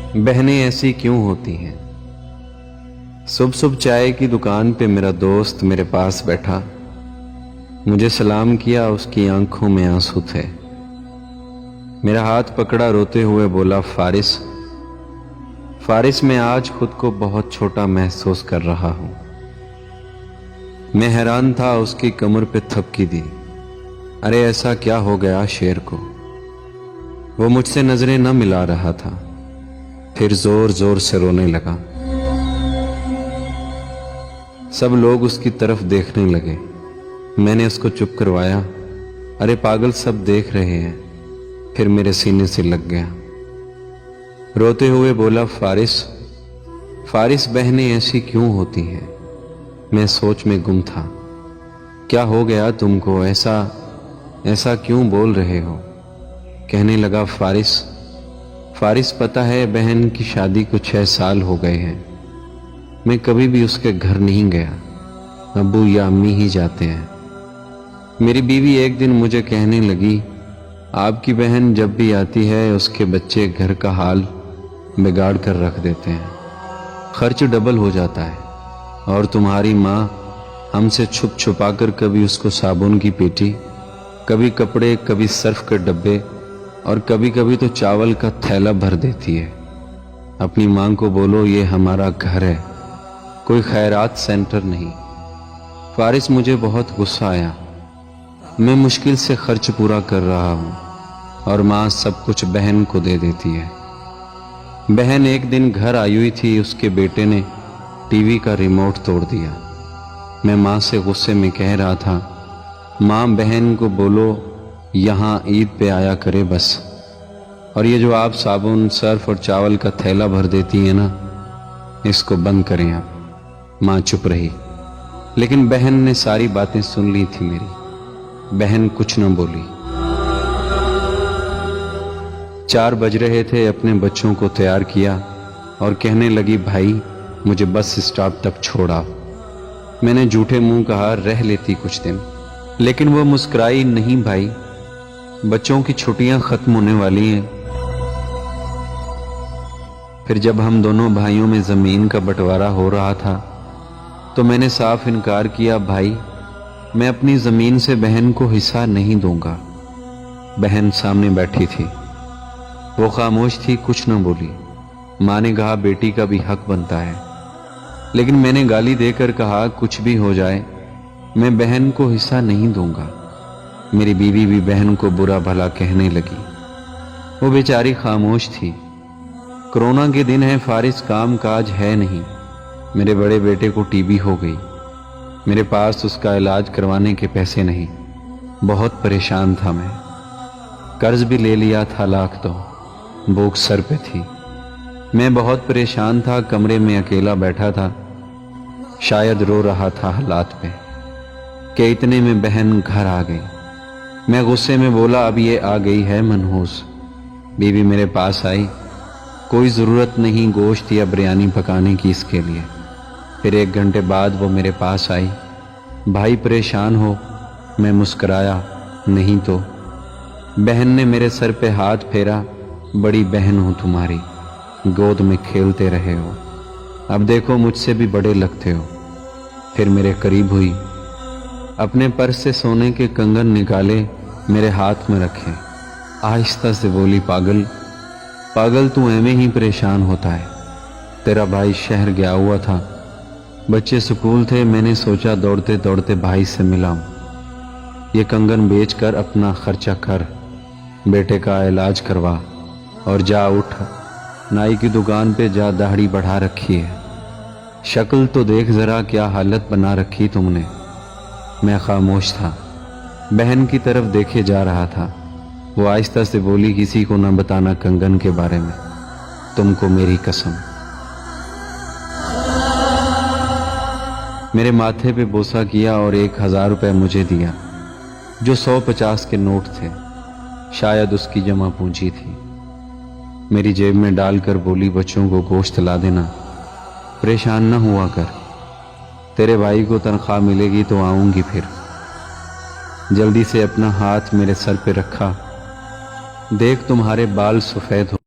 बहनें ऐसी क्यों होती हैं। सुबह सुबह चाय की दुकान पे मेरा दोस्त मेरे पास बैठा, मुझे सलाम किया, उसकी आंखों में आंसू थे। मेरा हाथ पकड़ा, रोते हुए बोला, फारिस फारिस मैं आज खुद को बहुत छोटा महसूस कर रहा हूं। मैं हैरान था, उसकी कमर पे थपकी दी। अरे ऐसा क्या हो गया शेर को। वो मुझसे नजरें न मिला रहा था, फिर जोर जोर से रोने लगा। सब लोग उसकी तरफ देखने लगे। मैंने उसको चुप करवाया। अरे पागल, सब देख रहे हैं। फिर मेरे सीने से लग गया। रोते हुए बोला, फारिस बहनें ऐसी क्यों होती हैं। मैं सोच में गुम था। क्या हो गया तुमको, ऐसा क्यों बोल रहे हो। कहने लगा, फारिस पता है बहन की शादी को 6 साल हो गए हैं। मैं कभी भी उसके घर नहीं गया, अब्बू या अम्मी ही जाते हैं। मेरी बीवी एक दिन मुझे कहने लगी, आपकी बहन जब भी आती है उसके बच्चे घर का हाल बिगाड़ कर रख देते हैं, खर्च डबल हो जाता है। और तुम्हारी माँ हमसे छुप छुपा कर कभी उसको साबुन की पेटी, कभी कपड़े, कभी सर्फ के डब्बे और कभी कभी तो चावल का थैला भर देती है। अपनी माँ को बोलो ये हमारा घर है, कोई खैरात सेंटर नहीं। फारिस मुझे बहुत गुस्सा आया। मैं मुश्किल से खर्च पूरा कर रहा हूँ और माँ सब कुछ बहन को दे देती है। बहन एक दिन घर आई हुई थी, उसके बेटे ने टीवी का रिमोट तोड़ दिया। मैं माँ से गुस्से में कह रहा था, माँ बहन को बोलो यहाँ ईद पे आया करे बस, और ये जो आप साबुन, सर्फ और चावल का थैला भर देती है ना, इसको बंद करें आप। माँ चुप रही, लेकिन बहन ने सारी बातें सुन ली थी मेरी। बहन कुछ न बोली। 4 बज रहे थे, अपने बच्चों को तैयार किया और कहने लगी, भाई मुझे बस स्टॉप तक छोड़ा। मैंने झूठे मुंह कहा, रह लेती कुछ दिन, लेकिन वो मुस्कुराई, नहीं भाई बच्चों की छुट्टियां खत्म होने वाली हैं। फिर जब हम दोनों भाइयों में जमीन का बंटवारा हो रहा था तो मैंने साफ इनकार किया, भाई मैं अपनी जमीन से बहन को हिस्सा नहीं दूंगा। बहन सामने बैठी थी, वो खामोश थी, कुछ न बोली। माँ ने कहा, बेटी का भी हक बनता है, लेकिन मैंने गाली देकर कहा, कुछ भी हो जाए मैं बहन को हिस्सा नहीं दूंगा। मेरी बीवी भी बहन को बुरा भला कहने लगी। वो बेचारी खामोश थी। कोरोना के दिन है, फारिस काम काज है नहीं। मेरे बड़े बेटे को टीबी हो गई। मेरे पास उसका इलाज करवाने के पैसे नहीं। बहुत परेशान था मैं। कर्ज भी ले लिया था लाख, तो भूख सर पे थी। मैं बहुत परेशान था, कमरे में अकेला बैठा था, शायद रो रहा था हालात पे कि इतने में बहन घर आ गई। मैं गुस्से में बोला, अब ये आ गई है मनहूस। बीवी मेरे पास आई, कोई ज़रूरत नहीं गोश्त या बिरयानी पकाने की इसके लिए। फिर 1 घंटे बाद वो मेरे पास आई, भाई परेशान हो। मैं मुस्कराया, नहीं तो। बहन ने मेरे सर पे हाथ फेरा, बड़ी बहन हूँ तुम्हारी, गोद में खेलते रहे हो, अब देखो मुझसे भी बड़े लगते हो। फिर मेरे करीब हुई, अपने पर्स से सोने के कंगन निकाले, मेरे हाथ में रखे, आहिस्ता से बोली, पागल तू ऐਵੇਂ ही परेशान होता है। तेरा भाई शहर गया हुआ था, बच्चे स्कूल थे, मैंने सोचा दौड़ते दौड़ते भाई से मिलाऊं। ये कंगन बेचकर अपना खर्चा कर, बेटे का इलाज करवा और जा उठ, नाई की दुकान पे जा, दाढ़ी बढ़ा रखी है, शक्ल तो देख जरा, क्या हालत बना रखी तुमने। मैं खामोश था, बहन की तरफ देखे जा रहा था। वो आहिस्ता से बोली, किसी को न बताना कंगन के बारे में, तुमको मेरी कसम। मेरे माथे पे बोसा किया और 1000 रुपए मुझे दिया, जो 150 के नोट थे, शायद उसकी जमा पूंजी थी। मेरी जेब में डालकर बोली, बच्चों को गोश्त ला देना, परेशान न हुआ कर, तेरे भाई को तनख्वाह मिलेगी तो आऊंगी फिर। जल्दी से अपना हाथ मेरे सर पे रखा, देख तुम्हारे बाल सफेद हो